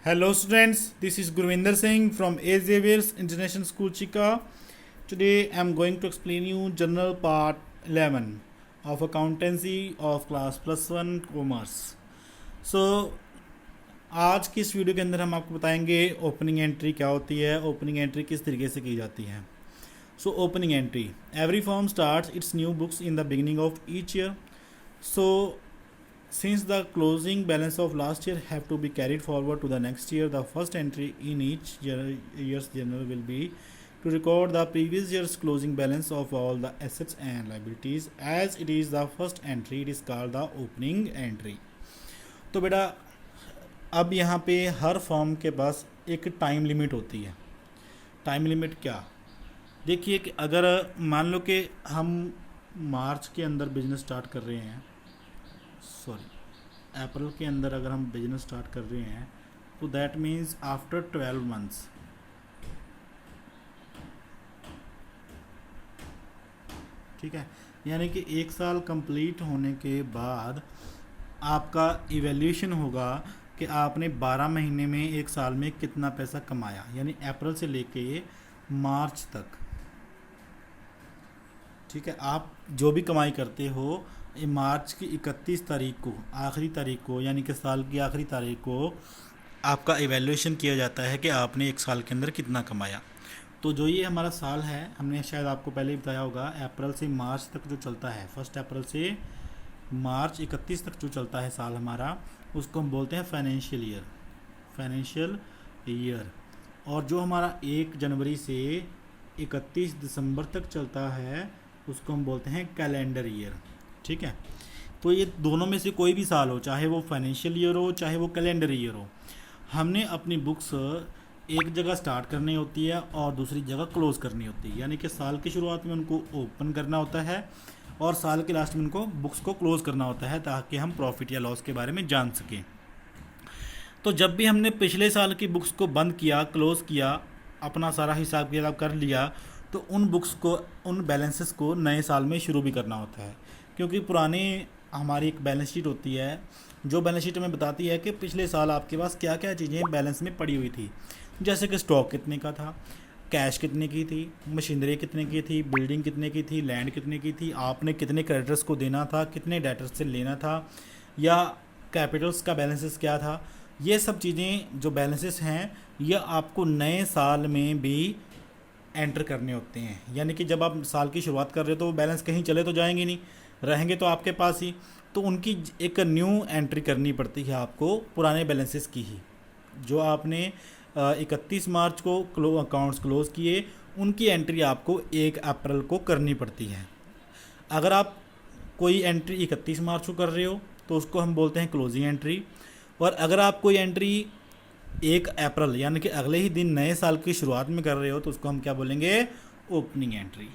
Hello students, this is Gurvinder Singh from A. Xavier's International School Chika. Today I am going to explain you General Part 11 of Accountancy of Class Plus 1 Commerce. So आज की इस video के अंदर हम आपको बताएंगे opening entry क्या होती है, ओपनिंग एंट्री किस तरीके से की जाती है. So opening entry. Every firm starts its new books in the beginning of each year. So since the closing balance of last year have to be carried forward to the next year, the first entry in each year's journal will be to record the previous year's closing balance of all the assets and liabilities. As it is the first entry, it is called the opening entry. तो बेटा अब यहाँ पे हर form के पास एक time limit होती है. Time limit क्या? देखिए कि अगर मान लो कि हम मार्च के अंदर बिजनेस स्टार्ट कर रहे हैं, अप्रैल के अंदर अगर हम बिजनेस स्टार्ट कर रहे हैं तो दैट मीन्स आफ्टर 12 मंथ्स, ठीक है, यानी कि एक साल कंप्लीट होने के बाद आपका इवैल्यूएशन होगा कि आपने 12 महीने में एक साल में कितना पैसा कमाया, यानी अप्रैल से लेके मार्च तक. ठीक है, आप जो भी कमाई करते हो मार्च की 31 तारीख को, आखिरी तारीख को, यानी कि साल की आखिरी तारीख को आपका इवैल्यूएशन किया जाता है कि आपने एक साल के अंदर कितना कमाया. तो जो ये हमारा साल है, हमने शायद आपको पहले ही बताया होगा, अप्रैल से मार्च तक जो चलता है, 1 अप्रैल से मार्च 31 तक जो चलता है साल हमारा, उसको हम बोलते हैं फाइनेंशियल ईयर. और जो हमारा 1 जनवरी से 31 दिसंबर तक चलता है उसको हम बोलते हैं कैलेंडर ईयर. ठीक है, तो ये दोनों में से कोई भी साल हो, चाहे वो फाइनेंशियल ईयर हो चाहे वो कैलेंडर ईयर हो, हमने अपनी बुक्स एक जगह स्टार्ट करनी होती है और दूसरी जगह क्लोज़ करनी होती है. यानी कि साल की शुरुआत में उनको ओपन करना होता है और साल के लास्ट में उनको बुक्स को क्लोज़ करना होता है ताकि हम प्रॉफिट या लॉस के बारे में जान सकें. तो जब भी हमने पिछले साल की बुक्स को बंद किया, क्लोज़ किया, अपना सारा हिसाब किताब कर लिया, तो उन बुक्स को, उन बैलेंसेस को नए साल में शुरू भी करना होता है. क्योंकि पुरानी हमारी एक बैलेंस शीट होती है जो बैलेंस शीट हमें बताती है कि पिछले साल आपके पास क्या क्या चीज़ें बैलेंस में पड़ी हुई थी, जैसे कि स्टॉक कितने का था, कैश कितने की थी, मशीनरी कितने की थी, बिल्डिंग कितने की थी, लैंड कितने की थी, आपने कितने क्रेडिटर्स को देना था, कितने डेटर्स से लेना था, या कैपिटल्स का बैलेंसेस क्या था. ये सब चीज़ें जो बैलेंसेस हैं ये आपको नए साल में भी एंटर करने होते हैं. यानी कि जब आप साल की शुरुआत कर रहे हो तो वो बैलेंस कहीं चले तो जाएंगे नहीं, रहेंगे तो आपके पास ही. तो उनकी एक न्यू एंट्री करनी पड़ती है आपको पुराने बैलेंसेस की ही. जो आपने 31 मार्च को अकाउंट्स क्लोज़ किए, उनकी एंट्री आपको 1 अप्रैल को करनी पड़ती है. अगर आप कोई एंट्री 31 मार्च को कर रहे हो तो उसको हम बोलते हैं क्लोजिंग एंट्री. और अगर आप कोई एंट्री 1 अप्रैल यानी कि अगले ही दिन नए साल की शुरुआत में कर रहे हो तो उसको हम क्या बोलेंगे? Opening entry.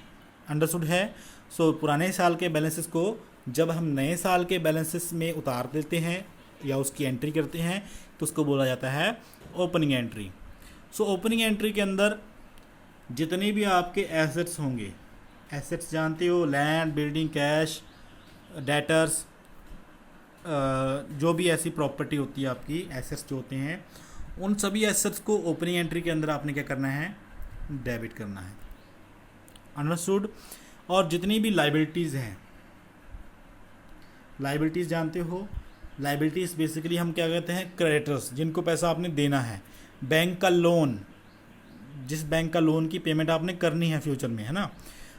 अंडरस्टूड है? सो पुराने साल के बैलेंसेस को जब हम नए साल के बैलेंसेस में उतार देते हैं या उसकी एंट्री करते हैं तो उसको बोला जाता है opening entry. So opening entry के अंदर जितने भी आपके एसेट्स होंगे, एसेट्स जानते हो, लैंड, बिल्डिंग, कैश, डेटर्स, जो भी ऐसी प्रॉपर्टी होती है आपकी, एसेट्स जो होते हैं, उन सभी एसेट्स को ओपनिंग एंट्री के अंदर आपने क्या करना है? डेबिट करना है. अंडरस्टूड? और जितनी भी लाइबिलिटीज़ हैं, लाइबिलिटीज़ जानते हो, लाइबिलिटीज़ बेसिकली हम क्या कहते हैं? क्रेडिटर्स, जिनको पैसा आपने देना है. बैंक का लोन, जिस बैंक का लोन की पेमेंट आपने करनी है फ्यूचर में, है ना.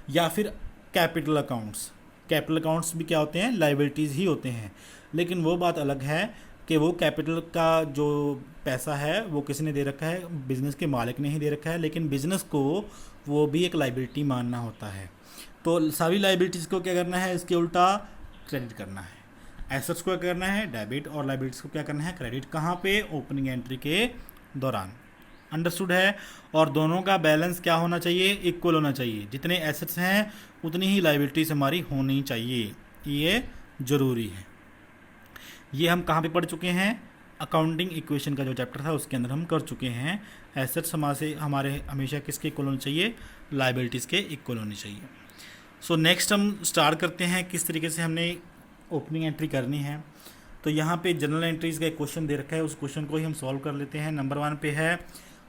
या फिर कैपिटल अकाउंट्स. कैपिटल अकाउंट्स भी क्या होते हैं? लाइबिलिटीज़ ही होते हैं. लेकिन वो बात अलग है कि वो कैपिटल का जो पैसा है वो किसने दे रखा है? बिज़नेस के मालिक ने ही दे रखा है, लेकिन बिज़नेस को वो भी एक लाइबिलिटी मानना होता है. तो सभी लाइबिलिटीज़ को क्या करना है? इसके उल्टा क्रेडिट करना है. एसेट्स को क्या करना है? डेबिट. और लाइबिलिटीज़ को क्या करना है? क्रेडिट. कहाँ पे? ओपनिंग एंट्री के दौरान. अंडरस्टूड है? और दोनों का बैलेंस क्या होना चाहिए? इक्वल होना चाहिए. जितने एसेट्स हैं उतनी ही लाइबिलिटीज़ हमारी होनी चाहिए. ये ज़रूरी है. ये हम कहाँ पे पढ़ चुके हैं? अकाउंटिंग इक्वेशन का जो चैप्टर था उसके अंदर हम कर चुके हैं. एसेट्स हमारे हमेशा किसके इक्वल होने चाहिए? लाइबिलिटीज़ के इक्वल होनी चाहिए. सो नेक्स्ट हम स्टार्ट करते हैं किस तरीके से हमने ओपनिंग एंट्री करनी है. तो यहाँ पे जनरल एंट्रीज का एक क्वेश्चन दे रखा है, उस क्वेश्चन को ही हम सॉल्व कर लेते हैं। नंबर 1 पे है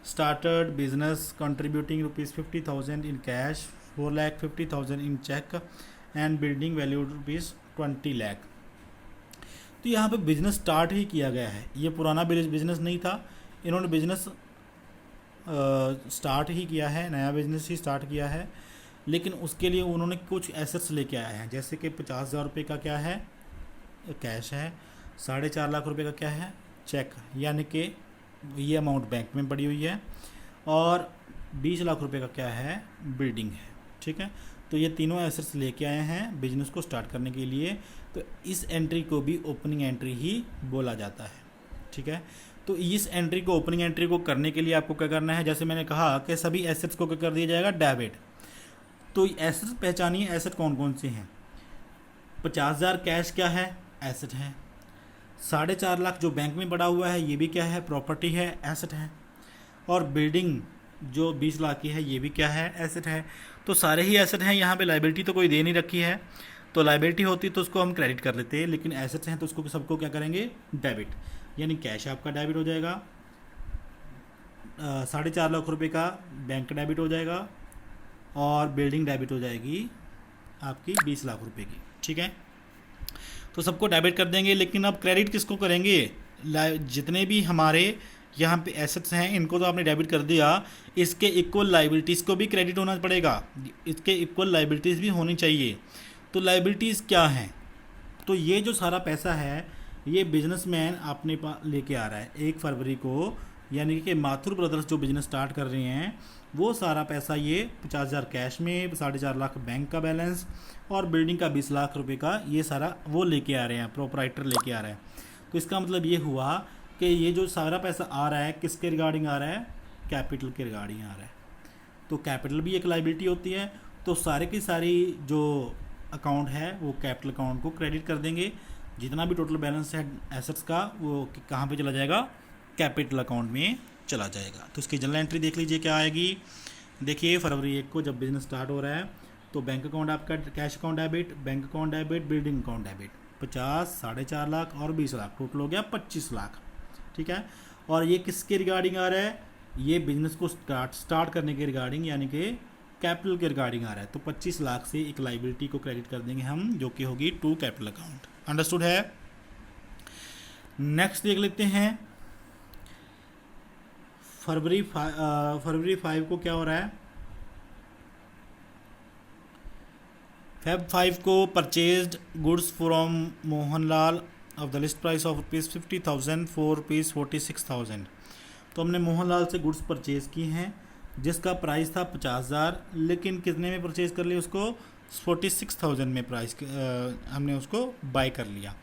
started business contributing ₹50,000 in cash, 4,50,000 in cheque and building value ₹20 lakh. तो यहाँ पे बिजनेस स्टार्ट ही किया गया है, ये पुराना बिजनेस नहीं था, इन्होंने बिजनेस स्टार्ट ही किया है, नया बिजनेस ही स्टार्ट किया है। लेकिन उसके लिए उन्होंने कुछ एसेट्स लेके आए हैं, जैसे कि 50,000 रुपये का क्या है, कैश है, 4.5 लाख रुपए का क्या है, चेक, यानी कि ये अमाउंट बैंक में पड़ी हुई है, और 20 लाख रुपए का क्या है, बिल्डिंग है। ठीक है, तो ये तीनों एसेट्स लेके आए हैं बिजनेस को स्टार्ट करने के लिए। तो इस एंट्री को भी ओपनिंग एंट्री ही बोला जाता है। ठीक है, तो इस एंट्री को, ओपनिंग एंट्री को करने के लिए आपको क्या करना है, जैसे मैंने कहा कि सभी एसेट्स को क्या कर दिया जाएगा, डेबिट। तो एसेट्स पहचानिए, एसेट कौन कौन से हैं। 50,000 कैश क्या है, एसेट है। 4.5 लाख जो बैंक में पड़ा हुआ है, ये भी क्या है, प्रॉपर्टी है, एसेट है। और बिल्डिंग जो 20 लाख की है, ये भी क्या है, एसेट है। तो सारे ही एसेट हैं, यहाँ पे लाइबिलिटी तो कोई दे नहीं रखी है, तो लाइबिलिटी होती तो उसको हम क्रेडिट कर लेते हैं, लेकिन एसेट्स हैं तो उसको सबको क्या करेंगे, डेबिट। यानी कैश आपका डेबिट हो जाएगा, 4.5 लाख रुपए का बैंक डेबिट हो जाएगा, और बिल्डिंग डेबिट हो जाएगी आपकी 20 लाख रुपए की। ठीक है, तो सबको डेबिट कर देंगे। लेकिन अब क्रेडिट किसको करेंगे, जितने भी हमारे यहाँ पे एसेट्स हैं इनको तो आपने डेबिट कर दिया, इसके इक्वल लाइबिलिटीज़ को भी क्रेडिट होना पड़ेगा, इसके इक्वल लाइबिलिटीज़ भी होनी चाहिए। तो लाइबिलिटीज़ क्या हैं, तो ये जो सारा पैसा है ये बिजनेसमैन अपने पास लेके आ रहा है 1 फरवरी को, यानी कि माथुर ब्रदर्स जो बिज़नेस स्टार्ट कर रहे हैं वो सारा पैसा ये 50,000 कैश में, 4.5 लाख बैंक का बैलेंस और बिल्डिंग का 20 लाख रुपए का, ये सारा वो लेके आ रहे हैं, प्रोपराइटर लेके आ रहा है। तो इसका मतलब ये हुआ कि ये जो सारा पैसा आ रहा है किसके रिगार्डिंग आ रहा है, कैपिटल के रिगार्डिंग आ रहा है। तो कैपिटल भी एक लाइबिलिटी होती है, तो सारे की सारी जो अकाउंट है वो कैपिटल अकाउंट को क्रेडिट कर देंगे। जितना भी टोटल बैलेंस है एसेट्स का वो कहाँ पे चला जाएगा, कैपिटल अकाउंट में चला जाएगा। तो इसकी जनरल एंट्री देख लीजिए क्या आएगी। देखिए फरवरी 1 को जब बिजनेस स्टार्ट हो रहा है तो बैंक अकाउंट आपका, cash account debit, bank account debit, building account debit, 50, 4.5 lakh और 20 लाख, टोटल हो गया 25 लाख। ठीक है, और ये किसके रिगार्डिंग आ रहा है, ये बिजनेस को स्टार्ट करने के रिगार्डिंग, यानी कि कैपिटल के रिगार्डिंग आ रहा है। तो 25 लाख से एक लाइबिलिटी को क्रेडिट कर देंगे हम, जो कि होगी टू कैपिटल अकाउंट। अंडरस्टूड है। नेक्स्ट देख लेते हैं फरवरी 5 को क्या हो रहा है। Feb 5 को purchased goods from Mohanlal of the list price of ₹50,000 for ₹46,000। तो हमने मोहनलाल से गुड्स परचेज़ की हैं जिसका प्राइस था 50,000, लेकिन कितने में परचेज़ कर लिया उसको, 46,000 में प्राइस हमने उसको बाय कर लिया।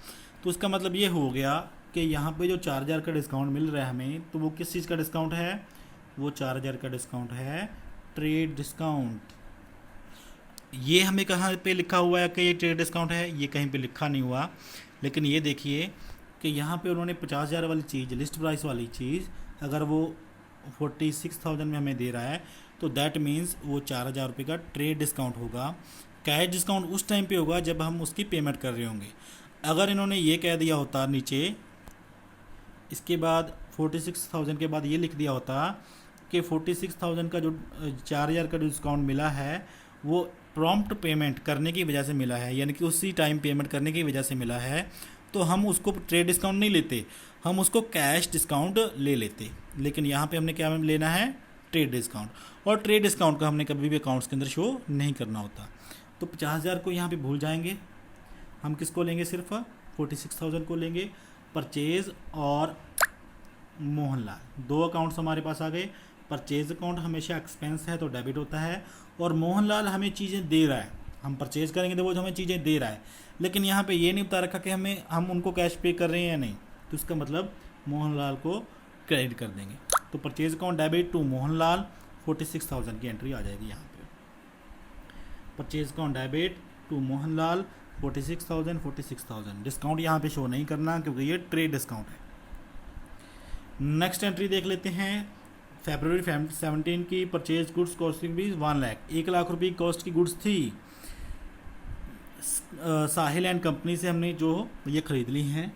तो उसका मतलब ये हो गया कि यहाँ पे जो 4,000 का डिस्काउंट मिल रहा है हमें, तो वो किस चीज़ का डिस्काउंट है, वो 4,000 का डिस्काउंट है ट्रेड डिस्काउंट। ये हमें कहाँ पे लिखा हुआ है कि ये ट्रेड डिस्काउंट है, ये कहीं पे लिखा नहीं हुआ, लेकिन ये देखिए कि यहाँ पे उन्होंने 50,000 वाली चीज़, लिस्ट प्राइस वाली चीज़, अगर वो 46,000 में हमें दे रहा है तो दैट मीन्स वो 4,000 रुपये का ट्रेड डिस्काउंट होगा। कैश डिस्काउंट उस टाइम पे होगा जब हम उसकी पेमेंट कर रहे होंगे। अगर इन्होंने ये कह दिया होता नीचे, इसके बाद 46,000 के बाद ये लिख दिया होता कि 46,000 का जो 4,000 का डिस्काउंट मिला है वो प्रॉम्प्ट पेमेंट करने की वजह से मिला है, यानी कि उसी टाइम पेमेंट करने की वजह से मिला है, तो हम उसको ट्रेड डिस्काउंट नहीं लेते, हम उसको कैश डिस्काउंट ले लेते। लेकिन यहाँ पे हमने क्या लेना है, ट्रेड डिस्काउंट, और ट्रेड डिस्काउंट का हमने कभी भी अकाउंट्स के अंदर शो नहीं करना होता। तो 50,000 को यहाँ पे भूल जाएंगे, हम किसको लेंगे, सिर्फ 46,000 को लेंगे। परचेज़ और मोहनलाल, दो अकाउंट्स हमारे पास आ गए। परचेज़ अकाउंट हमेशा एक्सपेंस है तो डेबिट होता है, और मोहनलाल हमें चीज़ें दे रहा है, हम परचेज़ करेंगे तो वो हमें चीज़ें दे रहा है, लेकिन यहाँ पे ये नहीं बता रखा कि हम उनको कैश पे कर रहे हैं या नहीं, तो इसका मतलब मोहनलाल को क्रेडिट कर देंगे। तो purchase account debit to Mohanlal, 46,000 की एंट्री आ जाएगी यहाँ पे। Purchase account debit to Mohanlal 46,000 discount यहाँ पे शो नहीं करना क्योंकि ये ट्रेड डिस्काउंट है। नेक्स्ट एंट्री देख लेते हैं फरवरी 17 की। परचेज गुड्स कॉस्टिंग भी 1 लाख, 1 लाख रुपये कॉस्ट की गुड्स थी। साहिल एंड कंपनी से हमने जो ये ख़रीद ली हैं,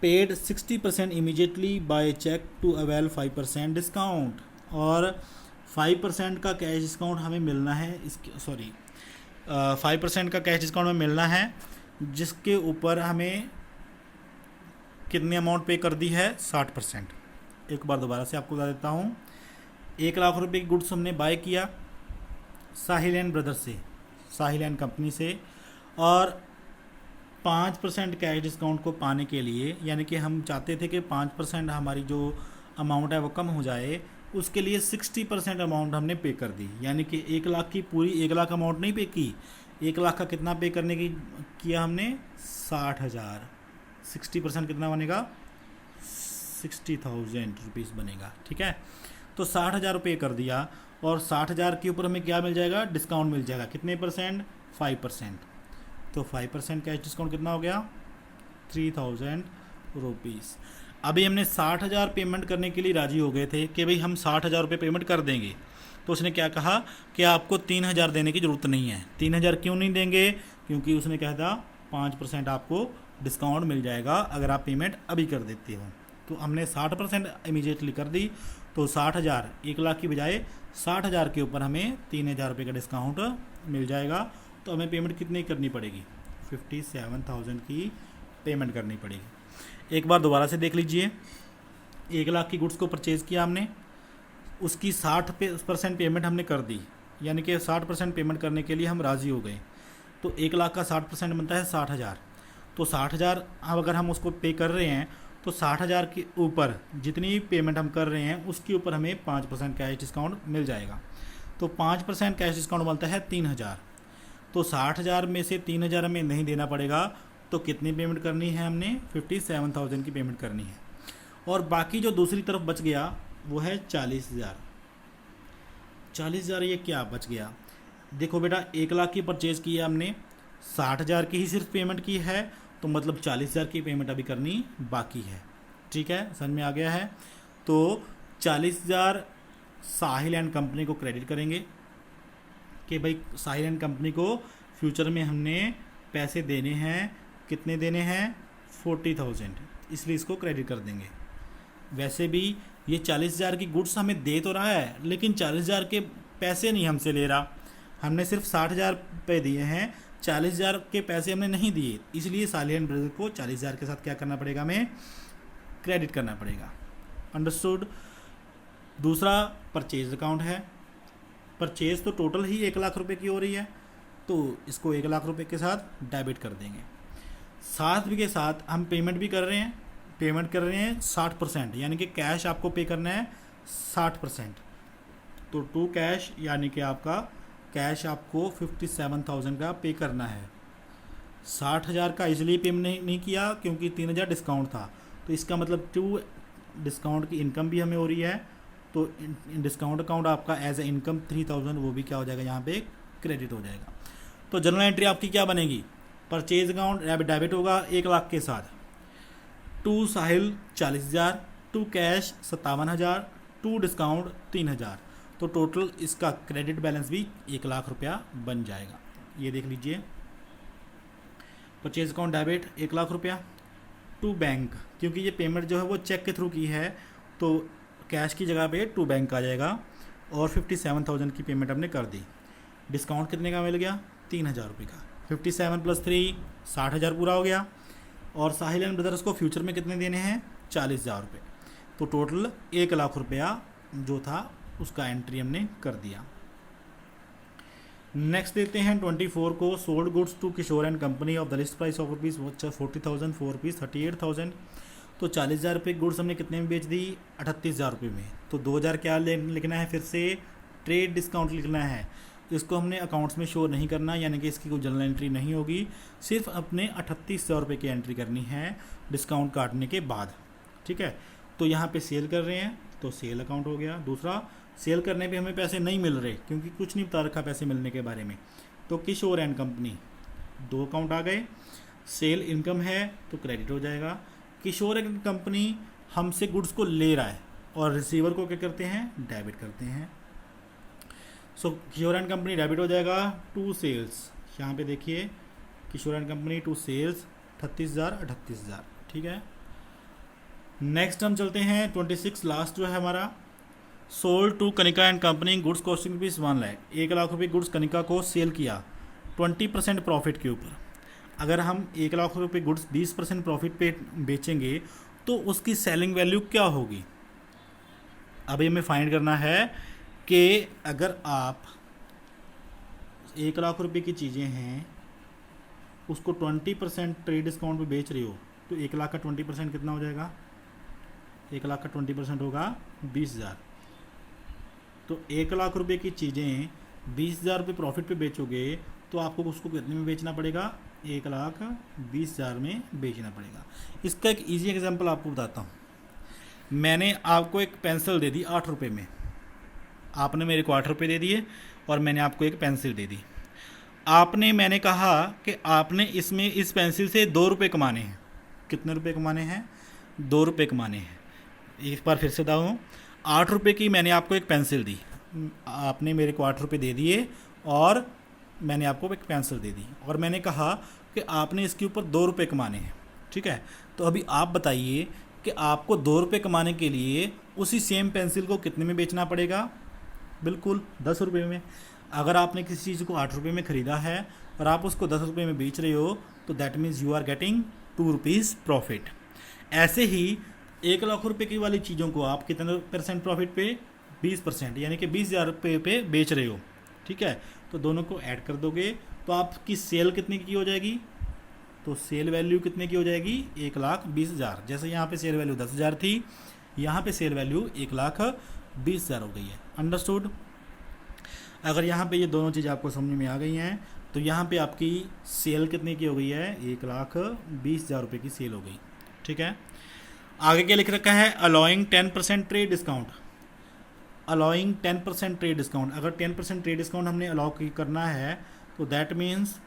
paid 60% immediately by cheque to avail 5% discount. और 5% का कैश डिस्काउंट हमें मिलना है, इसके 5% का कैश डिस्काउंट हमें मिलना है, जिसके ऊपर हमें कितनी अमाउंट पे कर दी है, 60%। एक बार दोबारा से आपको बता देता हूँ। 1,00,000 रुपये की गुड्स हमने बाय किया साहिल एंड ब्रदर्स से, साहिल एंड कंपनी से, और 5% कैश डिस्काउंट को पाने के लिए, यानी कि हम चाहते थे कि 5% हमारी जो अमाउंट है वो कम हो जाए, उसके लिए 60% अमाउंट हमने पे कर दी। यानी कि 1,00,000 की पूरी 1,00,000 अमाउंट नहीं पे की, 1,00,000 का कितना पे करने की किया हमने, 60,000। 60% कितना बनेगा, 60,000 रुपीज़ बनेगा। ठीक है, तो 60,000 रुपये कर दिया, और 60,000 के ऊपर हमें क्या मिल जाएगा, डिस्काउंट मिल जाएगा। कितने परसेंट, 5%। तो 5% कैश डिस्काउंट कितना हो गया, 3,000 रुपीज़। अभी हमने 60,000 पेमेंट करने के लिए राज़ी हो गए थे कि भाई हम 60,000 रुपये पेमेंट कर देंगे। तो उसने क्या कहा कि आपको 3,000 देने की ज़रूरत नहीं है। 3,000 क्यों नहीं देंगे, क्योंकि उसने कहा था 5% आपको डिस्काउंट मिल जाएगा अगर आप पेमेंट अभी कर देते हो। तो हमने 60% इमीडिएटली कर दी, तो 60,000, 1,00,000 की बजाय 60,000 के ऊपर हमें 3,000 रुपये का डिस्काउंट मिल जाएगा। तो हमें पेमेंट कितनी करनी पड़ेगी, 57,000 की पेमेंट करनी पड़ेगी। एक बार दोबारा से देख लीजिए। 1,00,000 की गुड्स को परचेज़ किया हमने, उसकी 60% पेमेंट हमने कर दी, यानी कि 60% पेमेंट करने के लिए हम राज़ी हो गए। तो 1,00,000 का 60% बनता है 60,000। तो 60,000 अब अगर हम उसको पे कर रहे हैं, तो 60,000 के ऊपर जितनी पेमेंट हम कर रहे हैं उसके ऊपर हमें 5% कैश डिस्काउंट मिल जाएगा। तो 5% कैश डिस्काउंट बनता है 3,000। तो 60,000 में से 3,000 हमें नहीं देना पड़ेगा, तो कितनी पेमेंट करनी है, हमने 57,000 की पेमेंट करनी है। और बाकी जो दूसरी तरफ बच गया वो है 40,000। 40,000 ये क्या बच गया, देखो बेटा, 1,00,000 की परचेज़ की है हमने, 60,000 की ही सिर्फ पेमेंट की है, तो मतलब 40,000 की पेमेंट अभी करनी बाकी है। ठीक है, समझ में आ गया है। तो 40,000 साहिल एंड कंपनी को क्रेडिट करेंगे कि भाई साहिल एंड कंपनी को फ्यूचर में हमने पैसे देने हैं, कितने देने हैं, 40,000, इसलिए इसको क्रेडिट कर देंगे। वैसे भी ये 40,000 की गुड्स हमें दे तो रहा है, लेकिन 40,000 के पैसे नहीं हमसे ले रहा, हमने सिर्फ 60,000 रुपये दिए हैं, 40,000 के पैसे हमने नहीं दिए, इसलिए साहिल एंड ब्रदर को 40,000 के साथ क्या करना पड़ेगा, हमें क्रेडिट करना पड़ेगा। अंडरस्टूड। दूसरा परचेज अकाउंट है। परचेज तो टोटल ही 1,00,000 रुपये की हो रही है, तो इसको 1,00,000 रुपये के साथ डेबिट कर देंगे। साथ भी के साथ हम पेमेंट भी कर रहे हैं, 60%, यानी कि कैश आपको पे करना है 60%। तो टू कैश, यानी कि आपका कैश आपको 57,000 का पे करना है। 60,000 का इसलिए पे नहीं किया क्योंकि 3,000 डिस्काउंट था, तो इसका मतलब 2 डिस्काउंट की इनकम भी हमें हो रही है, तो डिस्काउंट अकाउंट आपका एज ए इनकम 3,000 वो भी क्या हो जाएगा, यहाँ पे क्रेडिट हो जाएगा। तो जनरल एंट्री आपकी क्या बनेगी, परचेज अकाउंट डेबिट होगा 1,00,000 के साथ, to Sahil 40,000, to cash 57,000, to discount 3,000, तो टोटल इसका क्रेडिट बैलेंस भी 1,00,000 रुपया बन जाएगा। ये देख लीजिए, परचेज अकाउंट डेबिट 1,00,000 रुपया, टू बैंक, क्योंकि ये पेमेंट जो है वो चेक के थ्रू की है, तो कैश की जगह पे टू बैंक आ जाएगा, और 57,000 की पेमेंट हमने कर दी। डिस्काउंट कितने का मिल गया, 3,000 रुपये का, 57 + 3 60,000 पूरा हो गया। और साहिल एंड ब्रदर्स को फ्यूचर में कितने देने हैं, 40,000 रुपये, तो टोटल 1,00,000 रुपया जो था उसका एंट्री हमने कर दिया। नेक्स्ट देते हैं 24 को, sold goods to Kishore and company of the list price of ₹40,000 for ₹38,000। तो 40,000 रुपये गुड्स हमने कितने में बेच दी, 38,000 रुपये में। तो 2,000 क्या लिखना है, फिर से ट्रेड डिस्काउंट लिखना है। इसको हमने अकाउंट्स में शो नहीं करना, यानी कि इसकी कोई जनरल एंट्री नहीं होगी, सिर्फ अपने 38,000 रुपये की एंट्री करनी है डिस्काउंट काटने के बाद। ठीक है, तो यहाँ पे सेल कर रहे हैं, तो सेल अकाउंट हो गया। दूसरा, सेल करने पे हमें पैसे नहीं मिल रहे क्योंकि कुछ नहीं बता रखा पैसे मिलने के बारे में, तो किशोर एंड कंपनी 2 अकाउंट आ गए। सेल इनकम है तो क्रेडिट हो जाएगा। किशोर एंड कंपनी हमसे गुड्स को ले रहा है और रिसीवर को क्या करते हैं, डेबिट करते हैं। सो किशोर एंड कंपनी डेबिट हो जाएगा टू सेल्स, यहाँ पे देखिए किशोर एंड कंपनी टू सेल्स 38,000 38,000। ठीक है, नेक्स्ट हम चलते हैं 26 लास्ट जो है हमारा, sold to Kanika and company goods costing rupees 1 lakh, 1 lakh रुपये गुड्स कनिका को सेल किया 20% प्रॉफिट के ऊपर। अगर हम 1 लाख रुपये गुड्स 20% प्रॉफिट पे बेचेंगे तो उसकी सेलिंग वैल्यू क्या होगी। अभी हमें फाइंड करना है कि अगर आप 1 लाख रुपये की चीज़ें हैं उसको 20% ट्रेड डिस्काउंट पे बेच रही हो तो 1 लाख का 20% कितना हो जाएगा, 1 लाख का 20% होगा 20,000। तो 1 लाख रुपये की चीज़ें 20,000 रुपये प्रॉफिट पे बेचोगे तो आपको उसको कितने में बेचना पड़ेगा, 1,20,000 में बेचना पड़ेगा। इसका एक इजी एग्जांपल आपको बताता हूँ। मैंने आपको एक पेंसिल दे दी 8 रुपये में, आपने मेरे को 8 रुपये दे दिए और मैंने आपको एक पेंसिल दे दी। मैंने कहा कि आपने इसमें इस पेंसिल से 2 रुपये कमाने हैं। कितने रुपये कमाने हैं, 2 रुपये कमाने हैं। एक बार फिर से बताऊँ, 8 रुपये की मैंने आपको एक पेंसिल दी, आपने मेरे को 8 रुपये दे दिए और मैंने आपको एक पेंसिल दे दी और मैंने कहा कि आपने इसके ऊपर 2 रुपये कमाने हैं। ठीक है, तो अभी आप बताइए कि आपको 2 रुपये कमाने के लिए उसी सेम पेंसिल को कितने में बेचना पड़ेगा, बिल्कुल 10 रुपये में। अगर आपने किसी चीज़ को 8 रुपये में ख़रीदा है और आप उसको 10 रुपये में बेच रहे हो तो that means you are getting 2 rupees profit. ऐसे ही 1 लाख रुपये की वाली चीज़ों को आप कितने % प्रॉफिट पे, 20%, यानी कि 20,000 रुपये पे बेच रहे हो। ठीक है, तो दोनों को ऐड कर दोगे तो आपकी सेल कितने की हो जाएगी, तो सेल वैल्यू कितने की हो जाएगी, 1,20,000। जैसे यहाँ पे सेल वैल्यू 10,000 थी, यहाँ पे सेल वैल्यू 1,20,000 हो गई है। अंडरस्टूड। अगर यहाँ पे ये दोनों चीज़ आपको समझ में आ गई हैं तो यहाँ पे आपकी सेल कितने की हो गई है, 1,20,000 रुपये की सेल हो गई। ठीक है, आगे क्या लिख रखा है, allowing 10% trade discount. Allowing 10% trade discount, अगर 10% ट्रेड डिस्काउंट हमने अलाउ करना है तो दैट मीन्स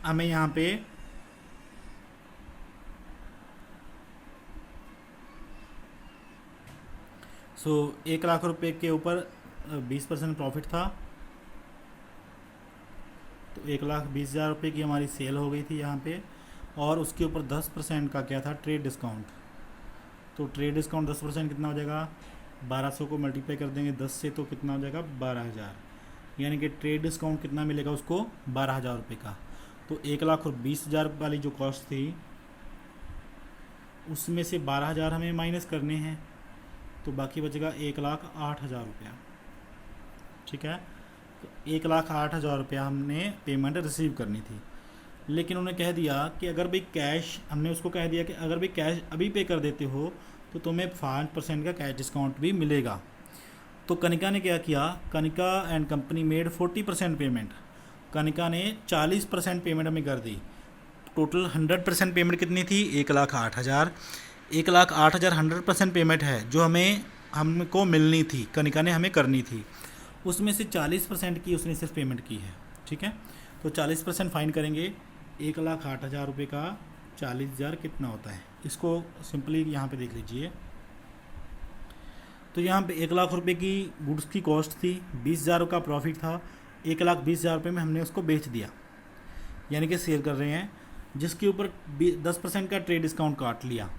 हमें यहाँ पे सो 1 लाख रुपए के ऊपर 20% प्रॉफिट था तो 1,20,000 रुपये की हमारी सेल हो गई थी यहाँ पे, और उसके ऊपर 10% का क्या था, ट्रेड डिस्काउंट। तो ट्रेड डिस्काउंट 10% कितना हो जाएगा, 1200 को मल्टीप्लाई कर देंगे 10 से तो कितना हो जाएगा, 12,000। यानी कि ट्रेड डिस्काउंट कितना मिलेगा उसको, 12,000 रुपये का। तो 1,20,000 वाली जो कॉस्ट थी उसमें से 12,000 हमें माइनस करने हैं तो बाकी बचेगा 1,08,000 रुपया। ठीक है, तो 1,08,000 रुपया हमने पेमेंट रिसीव करनी थी, लेकिन उन्होंने कह दिया कि अगर भाई कैश, हमने उसको कह दिया कि अगर भाई कैश अभी पे कर देते हो तो तुम्हें 5% का कैश डिस्काउंट भी मिलेगा। तो कनिका ने क्या किया, Kanika and company made 40% payment. Kanika ने 40% पेमेंट हमें कर दी। टोटल 100% पेमेंट कितनी थी, 1,08,000। 1,08,000 100% पेमेंट है जो हमको मिलनी थी, कनिका ने हमें करनी थी। उसमें से 40% की उसने सिर्फ पेमेंट की है। ठीक है, तो 40% फाइन करेंगे, 1,08,000 रुपये का 40,000 कितना होता है, इसको सिंपली यहाँ पे देख लीजिए। तो यहाँ पे 1,00,000 रुपये की गुड्स की कॉस्ट थी, 20,000 का प्रॉफिट था, 1,20,000 रुपये में हमने उसको बेच दिया, यानी कि सेल कर रहे हैं, जिसके ऊपर 10% का ट्रेड डिस्काउंट काट लिया।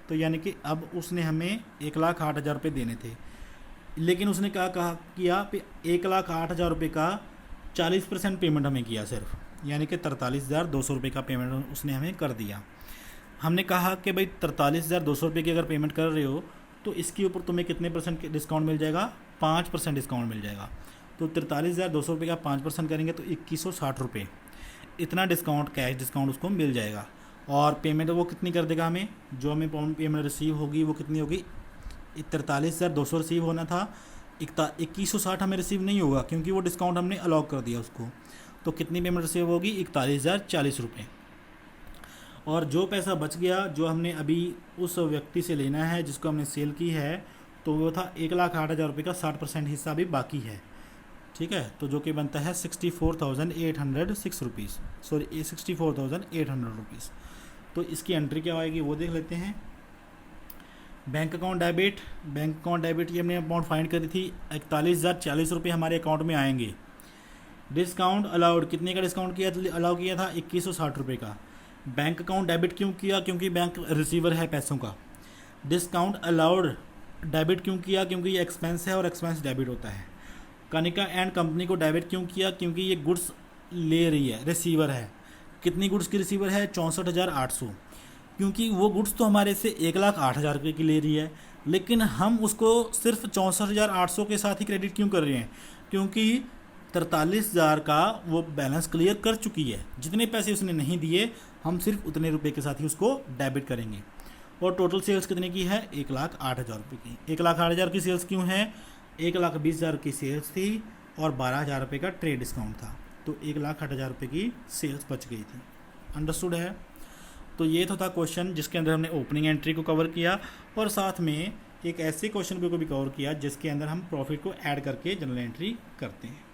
तो यानी कि अब उसने हमें 1,08,000 रुपये देने थे, लेकिन उसने क्या किया, 1,08,000 रुपये का 40% पेमेंट हमें किया सिर्फ, यानी कि 43,200 रुपये का पेमेंट उसने हमें कर दिया। हमने कहा कि भाई 43,200 रुपये की अगर पेमेंट कर रहे हो तो इसके ऊपर तुम्हें कितने % डिस्काउंट मिल जाएगा, 5% डिस्काउंट मिल जाएगा। तो 43,200 रुपये का 5% करेंगे तो 2,160 रुपये, इतना डिस्काउंट, कैश डिस्काउंट उसको मिल जाएगा। और पेमेंट वो कितनी कर देगा हमें, जो हमें पेमेंट रिसीव होगी वो कितनी होगी, 43,200 रिसीव होना था, 2,160 हमें रिसीव नहीं होगा क्योंकि वो डिस्काउंट हमने अलाउ कर दिया उसको। तो कितनी पेमेंट रिसीव होगी, 41,040 रुपये। और जो पैसा बच गया जो हमने अभी उस व्यक्ति से लेना है जिसको हमने सेल की है, तो वो था 1,08,000 रुपये का 60% हिस्सा अभी बाकी है। ठीक है, तो जो कि बनता है 64,806 रुपीज़, सॉरी 64,800 रुपीज़। तो इसकी एंट्री क्या आएगी वो देख लेते हैं। Bank account debit, bank account debit ये हमने अमाउंट फाइंड करी थी, 41,040 रुपये हमारे अकाउंट में आएंगे। डिस्काउंट अलाउड, कितने का डिस्काउंट किया अलाउ किया था, 2,160 रुपये का। बैंक अकाउंट डेबिट क्यों किया, क्योंकि बैंक रिसीवर है पैसों का। डिस्काउंट अलाउड डेबिट क्यों किया, क्योंकि ये एक्सपेंस है और एक्सपेंस डेबिट होता है। कनिका एंड कंपनी को डेबिट क्यों किया, क्योंकि ये गुड्स ले रही है, रिसीवर है। कितनी गुड्स की रिसीवर है, 64,800। क्योंकि वो गुड्स तो हमारे से 1,08,000 रुपये की ले रही है, लेकिन हम उसको सिर्फ 64,800 के साथ ही क्रेडिट क्यों कर रहे हैं, क्योंकि 43,000 का वो बैलेंस क्लियर कर चुकी है। जितने पैसे उसने नहीं दिए हम सिर्फ उतने रुपए के साथ ही उसको डेबिट करेंगे। और टोटल सेल्स कितने की है, 1,08,000 रुपये की। 1,08,000 की सेल्स क्यों है, 1,20,000 की सेल्स थी और 12,000 रुपये का ट्रेड डिस्काउंट था, तो 1,08,000 रुपये की सेल्स बच गई थी। अंडरस्टूड है। तो ये तो था क्वेश्चन जिसके अंदर हमने ओपनिंग एंट्री को कवर किया और साथ में एक ऐसे क्वेश्चन को भी कवर किया जिसके अंदर हम प्रॉफिट को ऐड करके जनरल एंट्री करते हैं।